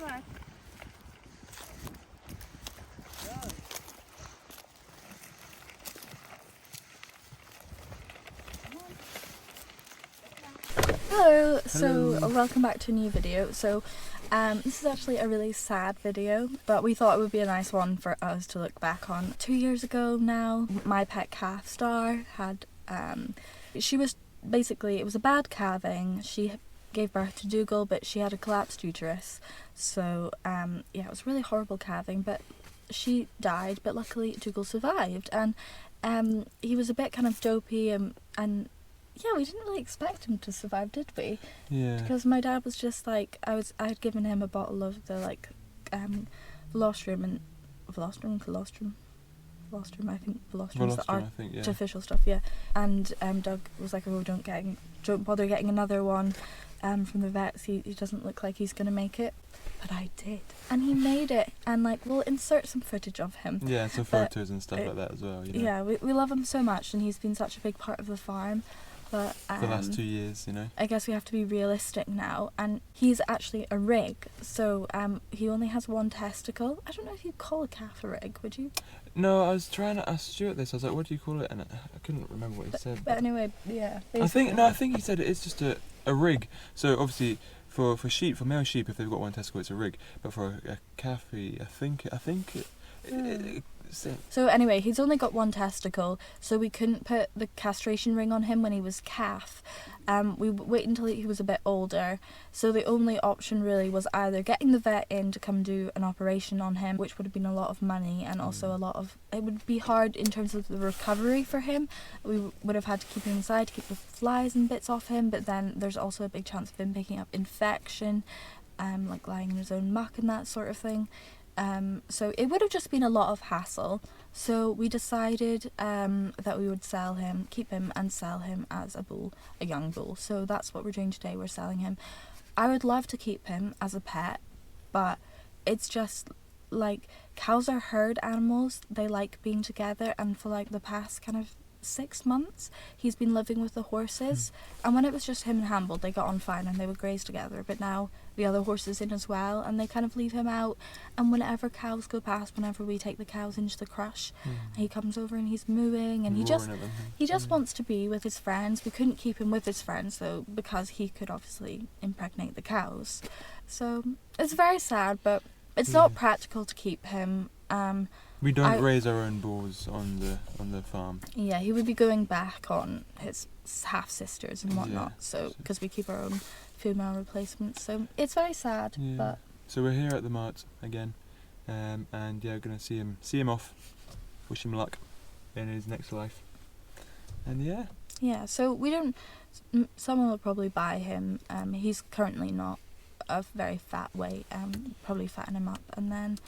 Right. Hello, so welcome back to a new video. So this is actually a really sad video, but we thought it would be a nice one for us to look back on. 2 years ago now, my pet calf Star had, she was basically, it was a bad calving. She gave birth to Dougal, but she had a collapsed uterus. So yeah, it was really horrible calving, but she died, but luckily Dougal survived. And he was a bit kind of dopey and yeah, we didn't really expect him to survive, did we? Yeah. Because my dad was just like, I had given him a bottle of the colostrum, I think Velostrum's the artificial stuff, yeah. And Doug was like, oh, don't bother getting another one from the vets. He doesn't look like he's gonna make it. But I did, and he made it. And like, we'll insert some footage of him. Yeah, some photos and stuff like that as well. You know? Yeah, we love him so much, and he's been such a big part of the farm. But the last 2 years, you know. I guess we have to be realistic now, and he's actually a rig, so he only has one testicle. I don't know if you'd call a calf a rig, would you? No, I was trying to ask Stuart this. I was like, "What do you call it?" And I couldn't remember what he said. But anyway, yeah. I think he said it is just a rig. So obviously, for sheep, for male sheep, if they've got one testicle, it's a rig. But for a calfie, I think So anyway, he's only got one testicle, so we couldn't put the castration ring on him when he was calf. We waited until he was a bit older, so the only option really was either getting the vet in to come do an operation on him, which would have been a lot of money, and also it would be hard in terms of the recovery for him. We would have had to keep him inside to keep the flies and bits off him, but then there's also a big chance of him picking up infection, like lying in his own muck and that sort of thing. So it would have just been a lot of hassle. So we decided that we would keep him and sell him as a young bull. So that's what we're doing today. We're selling him. I would love to keep him as a pet, but it's just like, cows are herd animals. They like being together, and for like the past kind of 6 months he's been living with the horses, and when it was just him and Hamble, they got on fine and they would graze together, but now the other horses in as well, and they kind of leave him out, and whenever cows go past, whenever we take the cows into the crush, he comes over and he's mooing, and he just wants to be with his friends. We couldn't keep him with his friends though, because he could obviously impregnate the cows, so it's very sad, but it's not practical to keep him. We don't raise our own bulls on the farm. Yeah, he would be going back on his half sisters and whatnot. So because we keep our own female replacements, so it's very sad. Yeah. But so we're here at the mart again, and yeah, we're gonna see him off. Wish him luck in his next life. And yeah. Yeah. So we don't. Someone will probably buy him. He's currently not a very fat weight. Probably fatten him up, and then.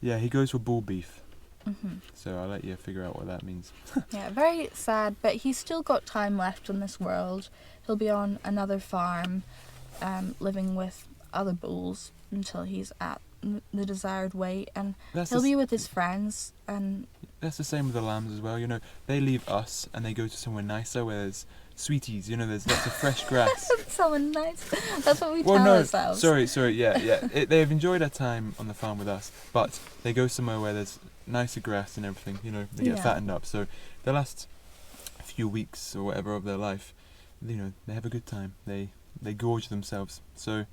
Yeah, he goes for bull beef. Mm-hmm. So I'll let you figure out what that means. Yeah, very sad, but he's still got time left in this world. He'll be on another farm, living with other bulls until he's at the desired weight, and he'll be with his friends. And that's the same with the lambs as well. You know, they leave us and they go to somewhere nicer where there's sweeties. You know, there's lots of fresh grass. Someone nice. That's what we tell ourselves. Sorry. Yeah. They've enjoyed their time on the farm with us, but they go somewhere where there's nicer grass and everything. You know, they get fattened up. So the last few weeks or whatever of their life, you know, they have a good time. They gorge themselves. So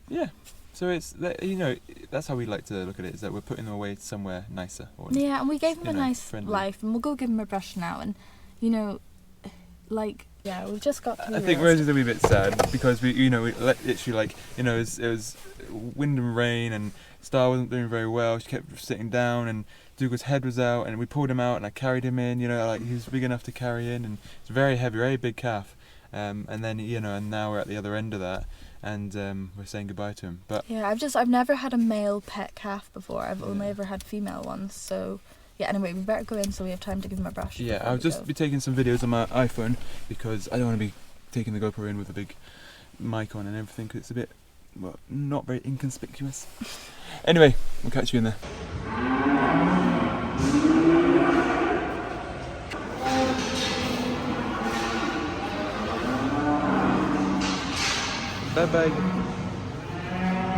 yeah. So it's, you know, that's how we like to look at it, is that we're putting them away somewhere nicer. Yeah, and we gave him a nice friendly life, and we'll go give him a brush now, and you know, like, yeah, we've just got to. I think Rosie's a wee bit sad because we literally, like, you know, it was wind and rain, and Star wasn't doing very well. She kept sitting down, and Dougal's head was out, and we pulled him out, and I carried him in. You know, like, he was big enough to carry in, and it's very heavy, very big calf. And then, you know, and now we're at the other end of that, and we're saying goodbye to him. But yeah, I've never had a male pet calf before. I've only ever had female ones. So yeah, anyway, we better go in so we have time to give him a brush. Yeah, I'll just be taking some videos on my iPhone because I don't want to be taking the GoPro in with a big mic on and everything, because it's a bit, well, not very inconspicuous. Anyway, we'll catch you in there. Bye bye.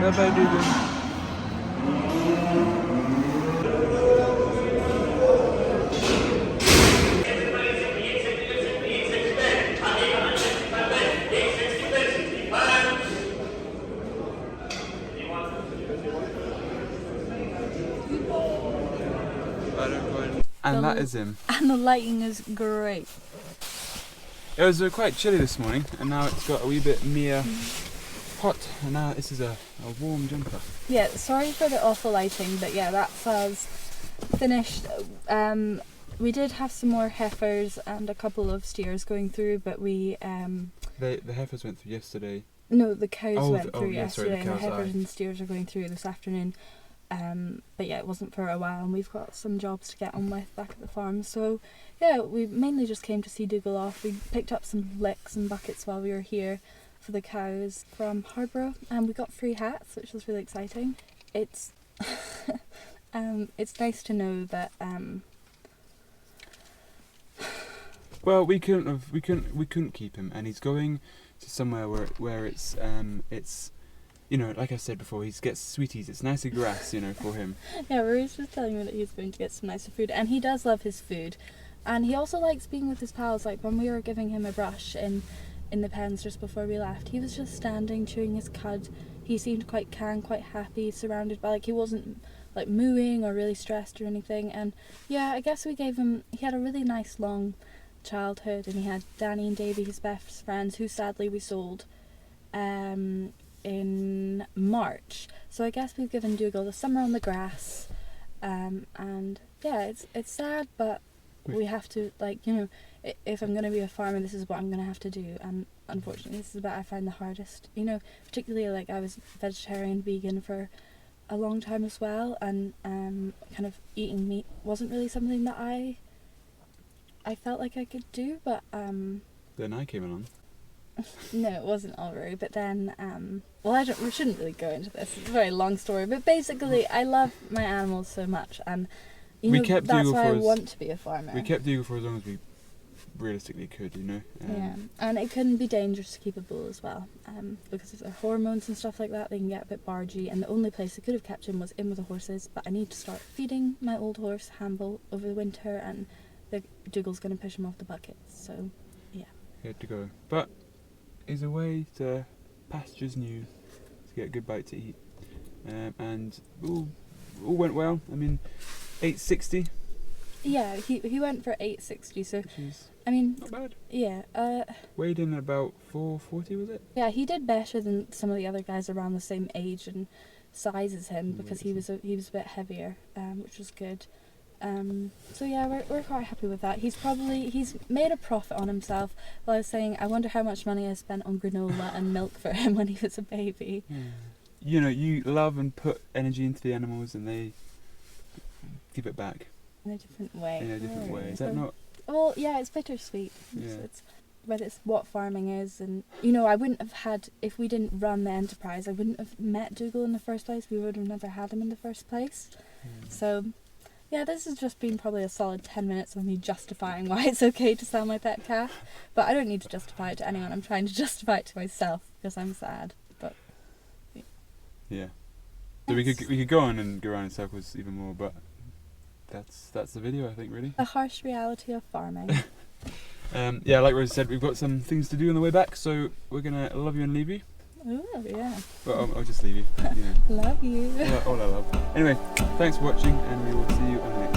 Bye-bye, Dougal. And that is him. And the lighting is great. It was quite chilly this morning, and now it's got a wee bit more hot, and now this is a warm jumper. Yeah, sorry for the awful lighting, but yeah, that's us finished. We did have some more heifers and a couple of steers going through, but we The heifers went through yesterday. no, the cows went through yeah, sorry, the yesterday, and the cows, heifers aye. and steers are going through this afternoon. But yeah, it wasn't for a while, and we've got some jobs to get on with back at the farm. So yeah, we mainly just came to see Dougal off. We picked up some licks and buckets while we were here for the cows from Harborough, and we got free hats, which was really exciting. It's it's nice to know that Well, we couldn't keep him, and he's going to somewhere where it's you know, like I said before, he gets sweeties. It's nicer grass, you know, for him. yeah, Rose was telling me that he's going to get some nicer food, and he does love his food, and he also likes being with his pals. Like when we were giving him a brush in the pens just before we left, he was just standing chewing his cud. He seemed quite calm, quite happy, surrounded by, like, he wasn't like mooing or really stressed or anything. And yeah, I guess we gave him, he had a really nice long childhood, and he had Danny and Davy, his best friends, who sadly we sold in March. So I guess we've given Dougal the summer on the grass, and yeah, it's sad, but we have to, like, you know, if I'm going to be a farmer, this is what I'm going to have to do. And unfortunately, this is what I find the hardest, you know, particularly, like, I was vegetarian, vegan for a long time as well, and kind of eating meat wasn't really something that I felt like I could do, but Then I came along. no, it wasn't Albury. But then, well, we shouldn't really go into this. It's a very long story. But basically, I love my animals so much, and you know, that's Dougal why I want to be a farmer. We kept Dougal for as long as we realistically could, you know. Yeah, and it can be dangerous to keep a bull as well, because of their hormones and stuff like that. They can get a bit bargy, and the only place I could have kept him was in with the horses. But I need to start feeding my old horse Hamble over the winter, and Dougal's going to push him off the buckets. So, yeah. Good to go. But he's away to pastures new to get a good bite to eat, and all went well. I mean, 860. Yeah, he went for 860. So, Which is I mean, not bad. yeah. Weighed in at about 440, was it? Yeah, he did better than some of the other guys around the same age and size as him, because he was a bit heavier, which was good. So yeah, we're quite happy with that. He's made a profit on himself. Well, I was saying, I wonder how much money I spent on granola and milk for him when he was a baby. Yeah. You know, you love and put energy into the animals, and they give it back In a different way. in a different way. Is that not? Well, yeah, it's bittersweet. Yeah. It's whether it's what farming is, and you know, I wouldn't have had, if we didn't run the enterprise, I wouldn't have met Dougal in the first place. We would have never had him in the first place. So yeah, this has just been probably a solid 10 minutes of me justifying why it's okay to sell my pet calf. But I don't need to justify it to anyone. I'm trying to justify it to myself because I'm sad. But Yeah. So we could go on and go around in circles even more, but that's the video, I think, really. the harsh reality of farming. Yeah, like Rose said, we've got some things to do on the way back, so we're gonna love you and leave you. Ooh, yeah. Well, I'll just leave you. You know. Love you. All I love. Anyway, thanks for watching, and we will see you on the next